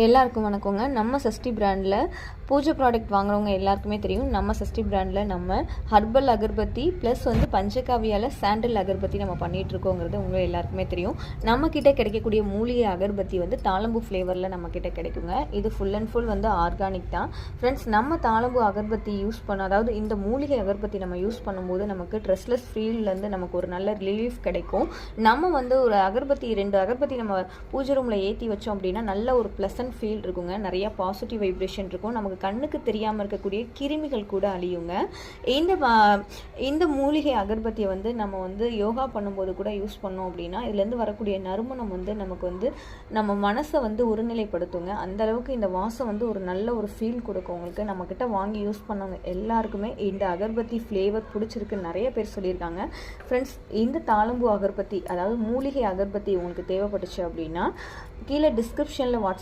எல்லாருக்கும் வணக்கங்க. நம்ம சஷ்டி பிராண்டில் பூஜை ப்ராடக்ட் வாங்குறவங்க எல்லாருக்குமே தெரியும். நம்ம சஷ்டி பிராண்டில் நம்ம ஹர்பல் அகர்பத்தி ப்ளஸ் பஞ்சகாவியால் சாண்டில் அகர்பத்தி நம்ம பண்ணிகிட்ருக்கோங்கிறது உங்களுக்கு எல்லாருக்குமே தெரியும். நம்மக்கிட்ட கிடைக்கக்கூடிய மூலிகை அகர்பத்தி தாளம்பூ ஃப்ளேவரில் நம்மக்கிட்ட கிடைக்குங்க. இது ஃபுல் அண்ட் ஃபுல் ஆர்கானிக் தான் ஃப்ரெண்ட்ஸ். நம்ம தாளம்பூ அகர்பத்தி யூஸ் அதாவது இந்த மூலிகை அகர்பத்தி நம்ம யூஸ் பண்ணும்போது நமக்கு ட்ரெஸ்லெஸ் ஃபீல்லேருந்து நமக்கு ஒரு நல்ல ரிலீஃப் கிடைக்கும். நம்ம ஒரு அகர்பத்தி 2 அகர்பத்தி நம்ம பூஜை ரூமில் ஏற்றி வச்சோம் அப்படின்னா நல்ல ஒரு ப்ளசன்ட் ஃபீல் இருக்குங்க. நிறைய பாசிட்டிவ் வைப்ரேஷன் இருக்கும். நமக்கு கண்ணுக்கு தெரியாமல் இருக்கக்கூடிய கிருமிகள் கூட அழியுங்க. இந்த மூலிகை அகர்பத்தியை நம்ம யோகா பண்ணும்போது கூட யூஸ் பண்ணோம் அப்படின்னா இதுலேருந்து வரக்கூடிய நறுமணம் நமக்கு நம்ம மனசை ஒருநிலைப்படுத்துங்க. அந்த அளவுக்கு இந்த வாசம் ஒரு நல்ல ஒரு ஃபீல் கொடுக்கும் உங்களுக்கு. நம்மக்கிட்ட வாங்கி யூஸ் பண்ணவங்க எல்லாருக்குமே இந்த அகர்பத்தி ஃப்ளேவர் பிடிச்சிருக்கு நிறைய பேர் சொல்லியிருக்காங்க ஃப்ரெண்ட்ஸ். இந்த தாளம்பூ அகர்பத்தி அதாவது மூலிகை அகர்பத்தி உங்களுக்கு தேவைப்பட்டுச்சு அப்படின்னா கீழே டிஸ்கிரிப்ஷனில்